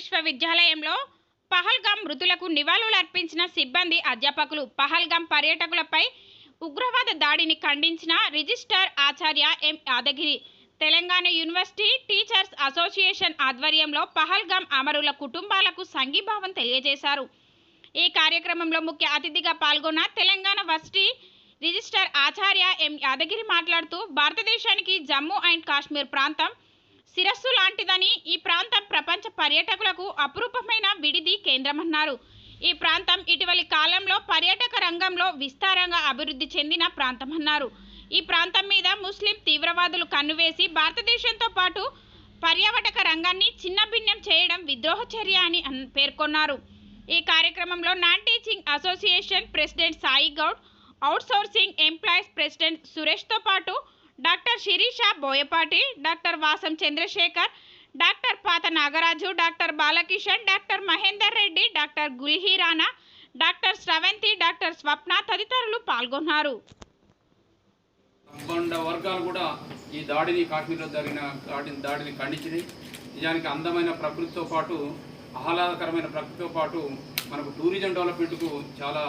విశ్వవిద్యాలయంలో పహల్గామ్ మృతులకు నివాళులర్పించిన సిబ్బంది అధ్యాపకులు. పహల్గామ్ పర్యాటకులపై ఉగ్రవాద దాడిని ఖండించిన రిజిస్ట్రార్ ఆచార్య M Yadagiri. Telangana university teachers association ఆధ్వర్యంలో పహల్గామ్ అమరుల కుటుంబాలకు సంఘీభావం తెలియజేశారు. ఈ కార్యక్రమంలో ముఖ్య అతిథిగా పాల్గొన్న తెలంగాణ వర్సిటీ రిజిస్ట్రార్ ఆచార్య ఎం యాదగిరి మాట్లాడుతూ, భారతదేశానికి జమ్మూ అండ్ కాశ్మీర్ ప్రాంతం శిరస్సు లాంటిదని, ఈ ప్రాంతం ప్రపంచ పర్యాటకులకు అపురూపమైన విడిది కేంద్రమన్నారు. ఈ ప్రాంతం ఇటీవలి కాలంలో పర్యాటక రంగంలో విస్తారంగా అభివృద్ధి చెందిన ప్రాంతమన్నారు. ఈ ప్రాంతం మీద ముస్లిం తీవ్రవాదులు కన్నువేసి భారతదేశంతో పాటు పర్యాటక రంగాన్ని చిన్నభిన్నం చేయడం విద్రోహ చర్య అని పేర్కొన్నారు. ఈ కార్యక్రమంలో non teaching association president Sai Goud, outsourcing employees president సురేష్తో పాటు doctor Sirisha Boyapati, doctor Vasam Chandrashekar, doctor Pata Nagaraju, doctor Balakishan, doctor Mahender Reddy, doctor Gulhi Rana, doctor Sravanthi, doctor Swapna తదితరులు పాల్గొన్నారు. వర్గాలు కూడా ఈ దాడిని, కాశ్మీర్లో జరిగిన దాడిని ఖండించింది. నిజానికి అందమైన ప్రకృతితో పాటు, ఆహ్లాదకరమైన ప్రకృతితో పాటు మనకు టూరిజం డెవలప్మెంట్కు చాలా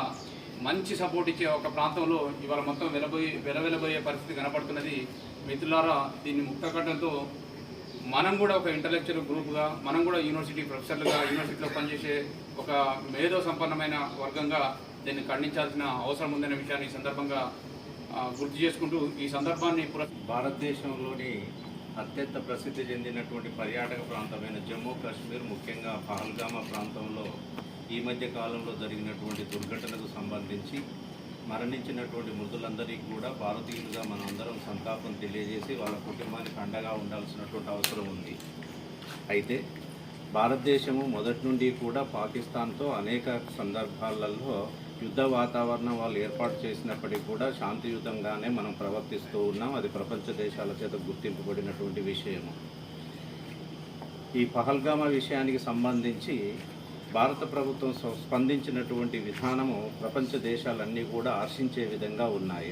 మంచి సపోర్ట్ ఇచ్చే ఒక ప్రాంతంలో ఇవాళ మొత్తం వెలవెలబోయే పరిస్థితి కనపడుతున్నది. మిత్రులారా, దీన్ని ముక్తకట్టడంతో మనం కూడా ఒక ఇంటలెక్చువల్ గ్రూప్గా, మనం కూడా యూనివర్సిటీ ప్రొఫెసర్లుగా, యూనివర్సిటీలో పనిచేసే ఒక మేధో సంపన్నమైన వర్గంగా దీన్ని ఖండించాల్సిన అవసరం ఉందనే విషయాన్ని ఈ సందర్భంగా గుర్తు చేసుకుంటూ, ఈ సందర్భాన్ని భారతదేశంలోని అత్యంత ప్రసిద్ధి చెందినటువంటి పర్యాటక ప్రాంతమైన జమ్మూ కాశ్మీర్, ముఖ్యంగా పహల్గామా ప్రాంతంలో ఈ మధ్య కాలంలో జరిగినటువంటి దుర్ఘటనకు సంబంధించి మరణించినటువంటి మృతులందరికీ కూడా భారతీయులుగా మనం అందరం సంతాపం తెలియజేసి వాళ్ళ కుటుంబానికి అండగా ఉండాల్సినటువంటి అవసరం ఉంది. అయితే భారతదేశము మొదటి నుండి కూడా పాకిస్తాన్తో అనేక సందర్భాలలో యుద్ధ వాతావరణం వాళ్ళు ఏర్పాటు చేసినప్పటికీ కూడా శాంతియుతంగానే మనం ప్రవర్తిస్తూ ఉన్నాం. అది ప్రపంచ దేశాల చేత గుర్తింపబడినటువంటి విషయము. ఈ పహల్గామా విషయానికి సంబంధించి భారత ప్రభుత్వం స్పందించినటువంటి విధానము ప్రపంచ దేశాలన్నీ కూడా హర్షించే విధంగా ఉన్నాయి.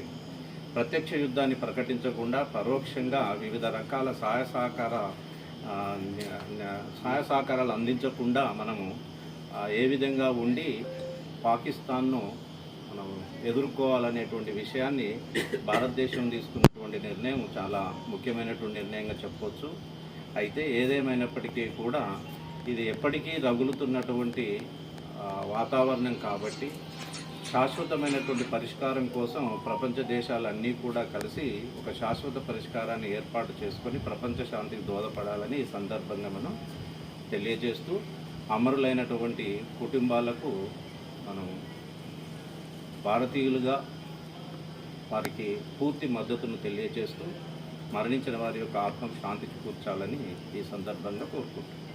ప్రత్యక్ష యుద్ధాన్ని ప్రకటించకుండా పరోక్షంగా వివిధ రకాల సహాయ సహకారాలు అందించకుండా మనము ఏ విధంగా ఉండి పాకిస్తాన్ను మనం ఎదుర్కోవాలనేటువంటి విషయాన్ని భారతదేశం తీసుకున్నటువంటి నిర్ణయం చాలా ముఖ్యమైనటువంటి నిర్ణయంగా చెప్పవచ్చు. అయితే ఏదేమైనప్పటికీ కూడా ఇది ఎప్పటికీ రగులుతున్నటువంటి వాతావరణం కాబట్టి శాశ్వతమైనటువంటి పరిష్కారం కోసం ప్రపంచ దేశాలన్నీ కూడా కలిసి ఒక శాశ్వత పరిష్కారాన్ని ఏర్పాటు చేసుకొని ప్రపంచ శాంతికి దోహదపడాలని ఈ సందర్భంగా మనం తెలియజేస్తూ, అమరులైనటువంటి కుటుంబాలకు మనం భారతీయులుగా వారికి పూర్తి మద్దతును తెలియజేస్తూ మరణించిన వారి యొక్క ఆత్మకు శాంతి కూర్చాలని ఈ సందర్భంగా కోరుకుంటున్నాం.